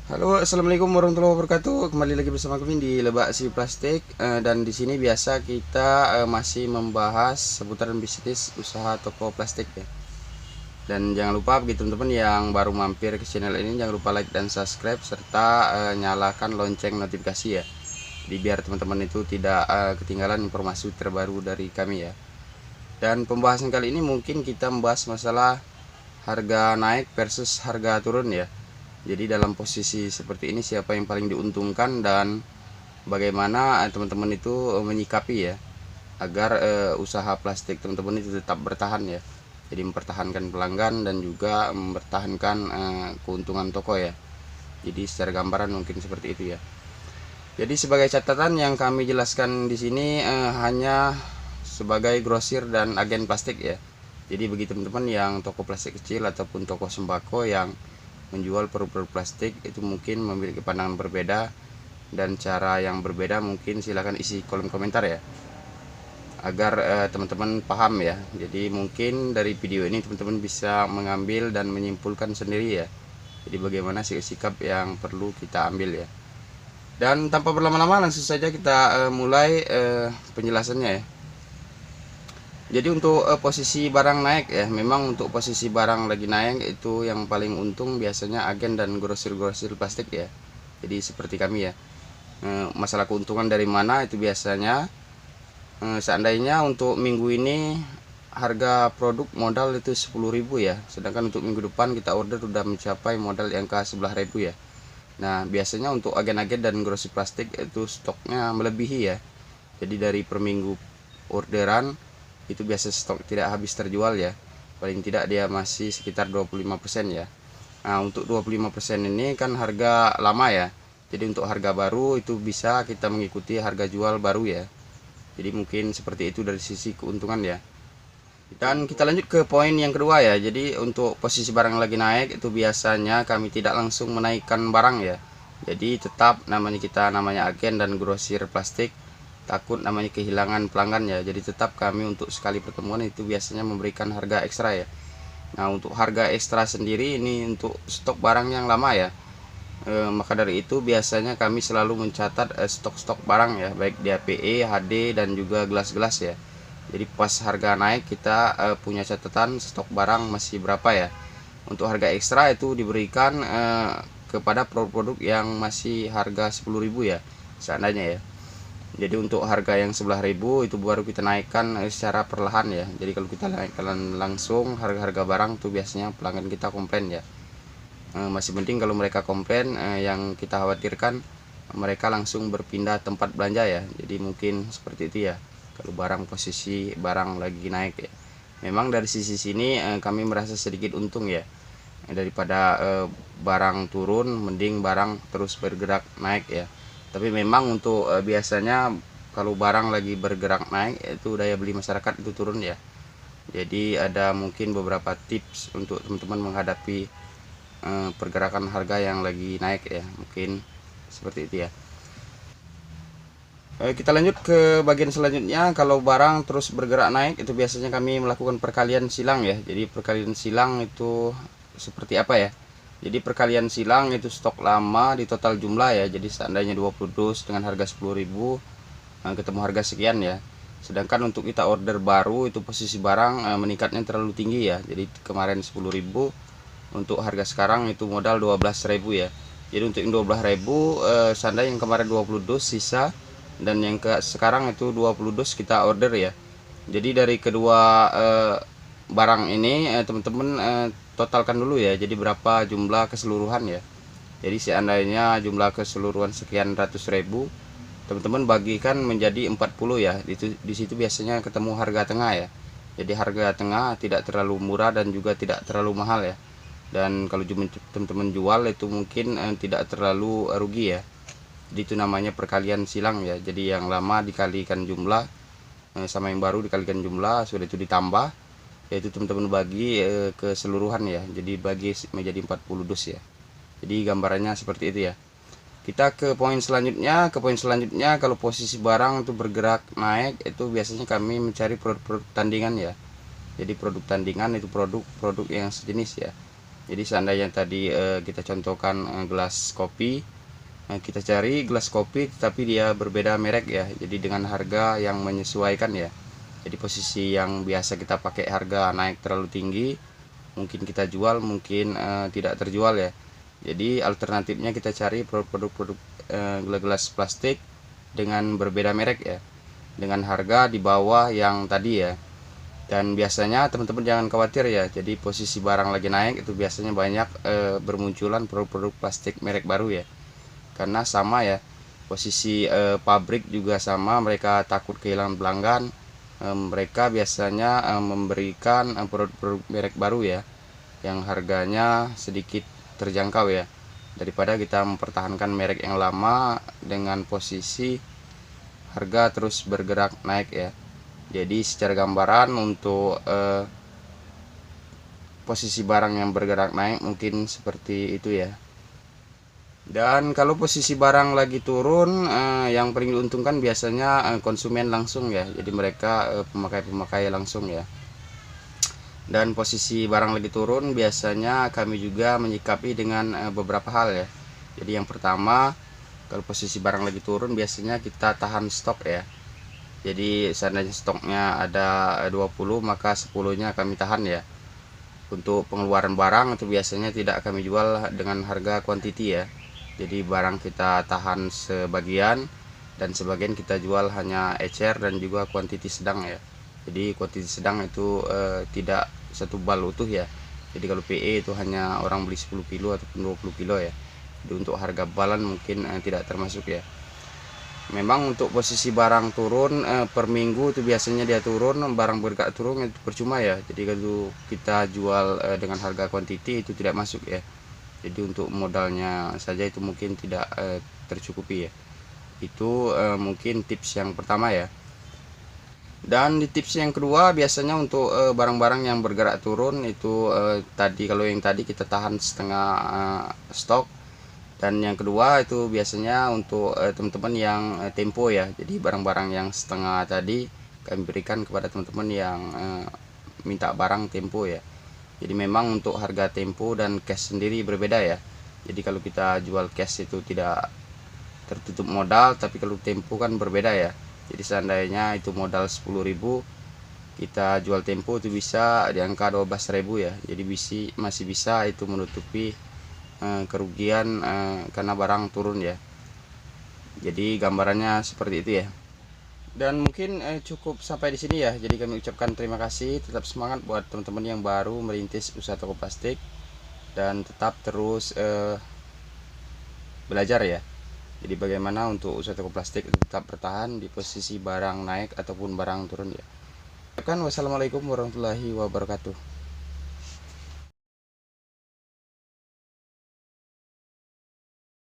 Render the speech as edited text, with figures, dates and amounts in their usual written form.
Halo, assalamualaikum warahmatullahi wabarakatuh. Kembali lagi bersama kami di Lebak Si Plastik. Dan di sini biasa kita masih membahas seputaran bisnis usaha toko plastik ya. Dan jangan lupa bagi teman-teman yang baru mampir ke channel ini, jangan lupa like dan subscribe serta nyalakan lonceng notifikasi ya. Jadi biar teman-teman itu tidak ketinggalan informasi terbaru dari kami ya. Dan pembahasan kali ini mungkin kita membahas masalah harga naik versus harga turun ya. Jadi dalam posisi seperti ini siapa yang paling diuntungkan dan bagaimana teman-teman itu menyikapi ya agar usaha plastik teman-teman itu tetap bertahan ya. Jadi mempertahankan pelanggan dan juga mempertahankan keuntungan toko ya. Jadi secara gambaran mungkin seperti itu ya. Jadi sebagai catatan yang kami jelaskan di sini hanya sebagai grosir dan agen plastik ya. Jadi bagi teman-teman yang toko plastik kecil ataupun toko sembako yang menjual produk plastik itu mungkin memiliki pandangan berbeda dan cara yang berbeda, mungkin silahkan isi kolom komentar ya agar teman-teman paham ya. Jadi mungkin dari video ini teman-teman bisa mengambil dan menyimpulkan sendiri ya. Jadi bagaimana sikap yang perlu kita ambil ya. Dan tanpa berlama-lama langsung saja kita mulai penjelasannya ya. Jadi untuk posisi barang naik ya, memang untuk posisi barang lagi naik itu yang paling untung biasanya agen dan grosir-grosir plastik ya. Jadi seperti kami ya. Masalah keuntungan dari mana itu biasanya seandainya untuk minggu ini harga produk modal itu 10.000 ya. Sedangkan untuk minggu depan kita order sudah mencapai modal yang ke 11.000 ya. Nah, biasanya untuk agen-agen dan grosir plastik itu stoknya melebihi ya. Jadi dari per minggu orderan itu biasa stok tidak habis terjual ya, paling tidak dia masih sekitar 25% ya. Nah untuk 25% ini kan harga lama ya, jadi untuk harga baru itu bisa kita mengikuti harga jual baru ya. Jadi mungkin seperti itu dari sisi keuntungan ya. Dan kita lanjut ke poin yang kedua ya. Jadi untuk posisi barang lagi naik itu biasanya kami tidak langsung menaikkan barang ya. Jadi tetap namanya agen dan grosir plastik, takut namanya kehilangan pelanggan ya. Jadi tetap kami untuk sekali pertemuan itu biasanya memberikan harga ekstra ya. Nah untuk harga ekstra sendiri ini untuk stok barang yang lama ya. Maka dari itu biasanya kami selalu mencatat stok-stok barang ya, baik di APE, HD dan juga gelas-gelas ya. Jadi pas harga naik kita punya catatan stok barang masih berapa ya. Untuk harga ekstra itu diberikan kepada produk-produk yang masih harga 10.000 ya seandainya ya. Jadi untuk harga yang 11.000 itu baru kita naikkan secara perlahan ya. Jadi kalau kita naikkan langsung harga-harga barang tuh biasanya pelanggan kita komplain ya. Masih penting kalau mereka komplain, yang kita khawatirkan mereka langsung berpindah tempat belanja ya. Jadi mungkin seperti itu ya kalau barang posisi barang lagi naik ya. Memang dari sisi sini kami merasa sedikit untung ya, daripada barang turun mending barang terus bergerak naik ya. Tapi memang untuk biasanya kalau barang lagi bergerak naik itu daya beli masyarakat itu turun ya. Jadi ada mungkin beberapa tips untuk teman-teman menghadapi pergerakan harga yang lagi naik ya, mungkin seperti itu ya. Kita lanjut ke bagian selanjutnya. Kalau barang terus bergerak naik itu biasanya kami melakukan perkalian silang ya. Jadi perkalian silang itu seperti apa ya? Jadi perkalian silang itu stok lama di total jumlah ya. Jadi seandainya 20 dus dengan harga 10.000 ketemu harga sekian ya. Sedangkan untuk kita order baru itu posisi barang meningkatnya terlalu tinggi ya. Jadi kemarin 10.000, untuk harga sekarang itu modal 12.000 ya. Jadi untuk yang 12.000 seandainya yang kemarin 20 dus sisa dan yang sekarang itu 20 dus kita order ya. Jadi dari kedua barang ini teman-teman totalkan dulu ya. Jadi berapa jumlah keseluruhan ya. Jadi seandainya jumlah keseluruhan sekian ratus ribu, teman-teman bagikan menjadi 40 ya. Di situ biasanya ketemu harga tengah ya. Jadi harga tengah tidak terlalu murah dan juga tidak terlalu mahal ya. Dan kalau teman-teman jual itu mungkin tidak terlalu rugi ya. Jadi itu namanya perkalian silang ya. Jadi yang lama dikalikan jumlah sama yang baru dikalikan jumlah, sudah itu ditambah, yaitu teman-teman bagi keseluruhan ya. Jadi bagi menjadi 40 dus ya. Jadi gambarannya seperti itu ya. Kita ke poin selanjutnya. Kalau posisi barang itu bergerak naik itu biasanya kami mencari produk-produk tandingan ya. Jadi produk tandingan itu produk-produk yang sejenis ya. Jadi seandainya tadi kita contohkan gelas kopi, kita cari gelas kopi tapi dia berbeda merek ya, jadi dengan harga yang menyesuaikan ya. Jadi posisi yang biasa kita pakai harga naik terlalu tinggi, mungkin kita jual, mungkin tidak terjual ya. Jadi alternatifnya kita cari produk-produk gelas plastik dengan berbeda merek ya, dengan harga di bawah yang tadi ya. Dan biasanya teman-teman jangan khawatir ya, jadi posisi barang lagi naik itu biasanya banyak bermunculan produk-produk plastik merek baru ya, karena sama ya, posisi pabrik juga sama, mereka takut kehilangan pelanggan. Mereka biasanya memberikan produk-produk merek baru ya, yang harganya sedikit terjangkau ya, daripada kita mempertahankan merek yang lama dengan posisi harga terus bergerak naik ya. Jadi secara gambaran untuk posisi barang yang bergerak naik mungkin seperti itu ya. Dan kalau posisi barang lagi turun, yang paling diuntungkan biasanya konsumen langsung ya. Jadi mereka pemakai langsung ya. Dan posisi barang lagi turun biasanya kami juga menyikapi dengan beberapa hal ya. Jadi yang pertama, kalau posisi barang lagi turun biasanya kita tahan stok ya. Jadi seandainya stoknya ada 20, maka 10-nya kami tahan ya. Untuk pengeluaran barang itu biasanya tidak kami jual dengan harga quantity ya. Jadi barang kita tahan sebagian dan sebagian kita jual hanya ecer dan juga quantity sedang ya. Jadi quantity sedang itu tidak satu bal utuh ya. Jadi kalau PE itu hanya orang beli 10 kilo ataupun 20 kilo ya. Jadi untuk harga balan mungkin tidak termasuk ya. Memang untuk posisi barang turun per minggu itu biasanya dia turun, barang bergerak turun itu percuma ya. Jadi kalau kita jual dengan harga quantity itu tidak masuk ya. Jadi untuk modalnya saja itu mungkin tidak tercukupi ya. Itu mungkin tips yang pertama ya. Dan di tips yang kedua biasanya untuk barang-barang yang bergerak turun itu tadi, kalau yang tadi kita tahan setengah stok. Dan yang kedua itu biasanya untuk teman-teman yang tempo ya. Jadi barang-barang yang setengah tadi kami berikan kepada teman-teman yang minta barang tempo ya. Jadi memang untuk harga tempo dan cash sendiri berbeda ya. Jadi kalau kita jual cash itu tidak tertutup modal, tapi kalau tempo kan berbeda ya. Jadi seandainya itu modal 10.000, kita jual tempo itu bisa di angka 12.000 ya. Jadi masih bisa itu menutupi kerugian karena barang turun ya. Jadi gambarannya seperti itu ya. Dan mungkin cukup sampai di sini ya. Jadi kami ucapkan terima kasih, tetap semangat buat teman-teman yang baru merintis usaha toko plastik, dan tetap terus belajar ya. Jadi bagaimana untuk usaha toko plastik tetap bertahan di posisi barang naik ataupun barang turun ya. Wassalamualaikum warahmatullahi wabarakatuh.